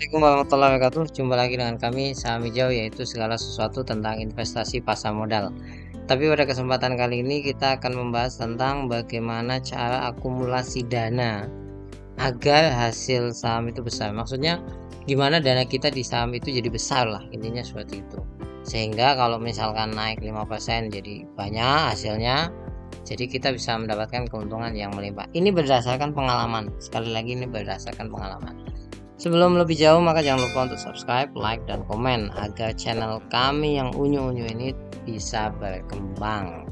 Assalamualaikum warahmatullahi wabarakatuh. Jumpa lagi dengan kami Saham Hijau, yaitu segala sesuatu tentang investasi pasar modal. Tapi pada kesempatan kali ini kita akan membahas tentang bagaimana cara akumulasi dana agar hasil saham itu besar. Maksudnya gimana dana kita di saham itu jadi besar lah, intinya seperti itu. Sehingga kalau misalkan naik 5% jadi banyak hasilnya, jadi kita bisa mendapatkan keuntungan yang melimpah. Ini berdasarkan pengalaman. Sekali lagi ini berdasarkan pengalaman. Sebelum lebih jauh, maka jangan lupa untuk subscribe, like, dan komen agar channel kami yang unyu-unyu ini bisa berkembang.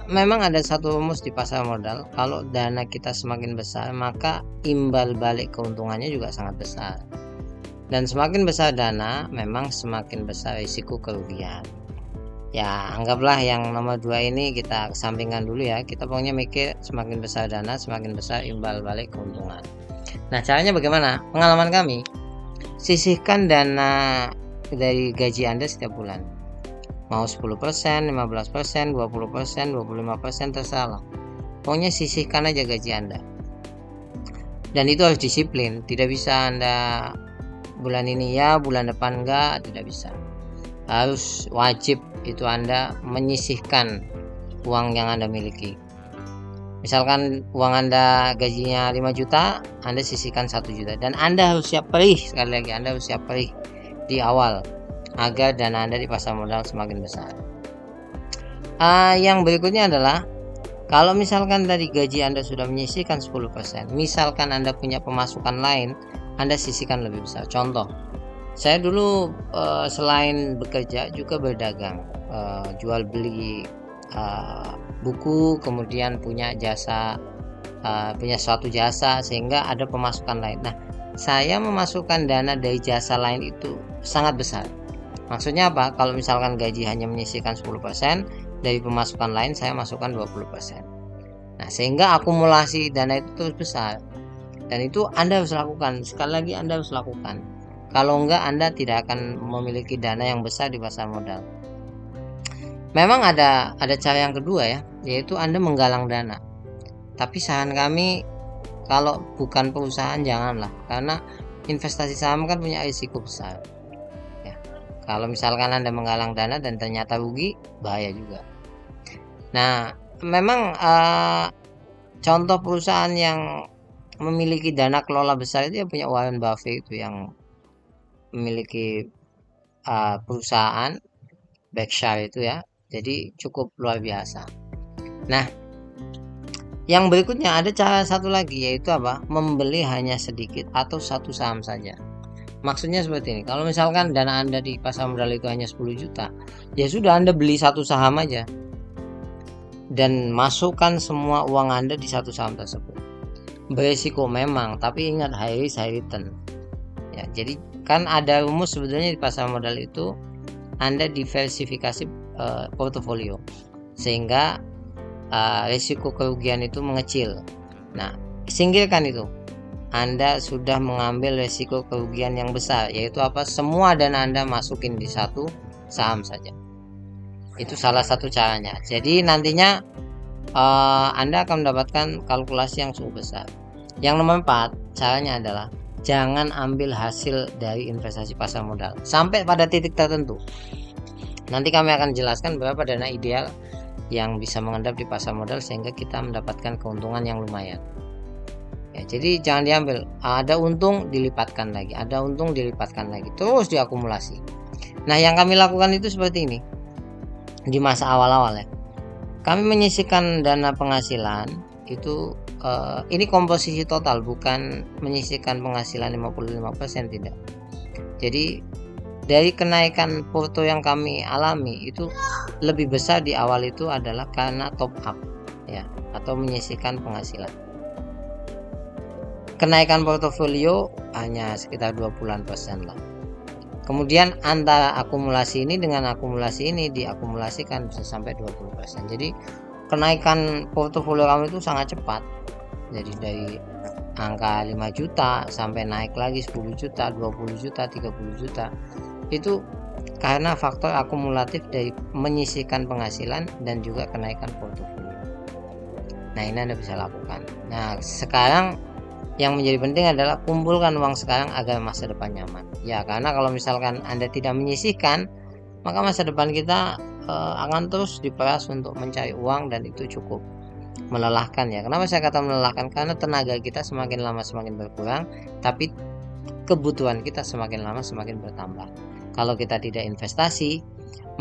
Memang ada satu rumus di pasar modal, kalau dana kita semakin besar, maka imbal balik keuntungannya juga sangat besar. Dan semakin besar dana, memang semakin besar risiko kerugian. Ya, anggaplah yang nomor 2 ini kita kesampingkan dulu ya. Kita pokoknya mikir semakin besar dana, semakin besar imbal balik keuntungan. Nah, caranya bagaimana? Pengalaman kami, sisihkan dana dari gaji Anda setiap bulan. Mau 10%, 15%, 20%, 25%, terserah. Pokoknya sisihkan aja gaji Anda. Dan itu harus disiplin. Tidak bisa Anda bulan ini ya, bulan depan enggak, tidak bisa. Harus wajib itu Anda menyisihkan uang yang Anda miliki. Misalkan uang Anda gajinya 5 juta, Anda sisihkan 1 juta. Dan Anda harus siap perih, sekali lagi Anda harus siap perih di awal agar dana Anda di pasar modal semakin besar. Yang berikutnya adalah, kalau misalkan dari gaji Anda sudah menyisihkan 10%, misalkan Anda punya pemasukan lain, Anda sisihkan lebih besar. Contoh, saya dulu selain bekerja juga berdagang, jual beli buku, kemudian punya jasa, punya suatu jasa, sehingga ada pemasukan lain. Nah, saya memasukkan dana dari jasa lain itu sangat besar. Maksudnya apa? Kalau misalkan gaji hanya menyisihkan 10%, dari pemasukan lain saya masukkan 20%. Nah, sehingga akumulasi dana itu terus besar. Dan itu Anda harus lakukan. Sekali lagi Anda harus lakukan. Kalau enggak, Anda tidak akan memiliki dana yang besar di pasar modal. Memang ada cara yang kedua ya, yaitu Anda menggalang dana. Tapi saran kami, kalau bukan perusahaan janganlah, karena investasi saham kan punya risiko besar. Ya, kalau misalkan Anda menggalang dana dan ternyata rugi, bahaya juga. Nah, memang contoh perusahaan yang memiliki dana kelola besar itu ya punya Warren Buffett, itu yang memiliki perusahaan Berkshire itu ya. Jadi cukup luar biasa. Nah, yang berikutnya ada cara satu lagi, yaitu apa? Membeli hanya sedikit atau satu saham saja. Maksudnya seperti ini. Kalau misalkan dana Anda di pasar modal itu hanya 10 juta, ya sudah Anda beli satu saham aja. Dan masukkan semua uang Anda di satu saham tersebut. Beresiko memang, tapi ingat high risk high return. Ya, jadi kan ada rumus sebetulnya di pasar modal itu, Anda diversifikasi portofolio, sehingga risiko kerugian itu mengecil. Nah, singkirkan itu. Anda sudah mengambil risiko kerugian yang besar, yaitu apa? Semua dana Anda masukin di satu saham saja. Itu salah satu caranya. Jadi nantinya Anda akan mendapatkan kalkulasi yang cukup besar. Yang nomor 4, caranya adalah jangan ambil hasil dari investasi pasar modal sampai pada titik tertentu. Nanti kami akan jelaskan berapa dana ideal yang bisa mengendap di pasar modal sehingga kita mendapatkan keuntungan yang lumayan. Ya, jadi jangan diambil. Ada untung dilipatkan lagi, ada untung dilipatkan lagi, terus diakumulasi. Nah, yang kami lakukan itu seperti ini. Di masa awal-awal ya, kami menyisihkan dana penghasilan itu, ini komposisi total, bukan menyisihkan penghasilan 55%, tidak. Jadi dari kenaikan porto yang kami alami itu lebih besar di awal itu adalah karena top up ya, atau menyisihkan penghasilan. Kenaikan portofolio hanya sekitar 20% lah. Kemudian antara akumulasi ini dengan akumulasi ini diakumulasikan bisa sampai 20%. Jadi kenaikan portofolio kami itu sangat cepat. Jadi dari angka 5 juta sampai naik lagi 10 juta, 20 juta, 30 juta. Itu karena faktor akumulatif dari menyisihkan penghasilan dan juga kenaikan portofolio. Nah, ini Anda bisa lakukan. Nah, sekarang Yang menjadi penting adalah kumpulkan uang sekarang agar masa depan nyaman. Ya, karena kalau misalkan Anda tidak menyisihkan, maka masa depan kita akan terus diperas untuk mencari uang, dan itu cukup melelahkan ya. Kenapa saya kata melelahkan? Karena tenaga kita semakin lama semakin berkurang, tapi kebutuhan kita semakin lama semakin bertambah. Kalau kita tidak investasi,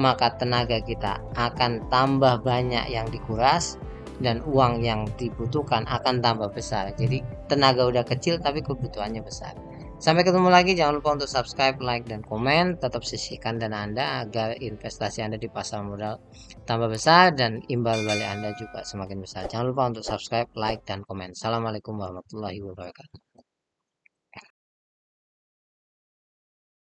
maka tenaga kita akan tambah banyak yang dikuras dan uang yang dibutuhkan akan tambah besar. Jadi tenaga udah kecil tapi kebutuhannya besar. Sampai ketemu lagi, jangan lupa untuk subscribe, like, dan komen. Tetap sisihkan dana Anda agar investasi Anda di pasar modal tambah besar dan imbal balik Anda juga semakin besar. Jangan lupa untuk subscribe, like, dan komen. Assalamualaikum warahmatullahi wabarakatuh.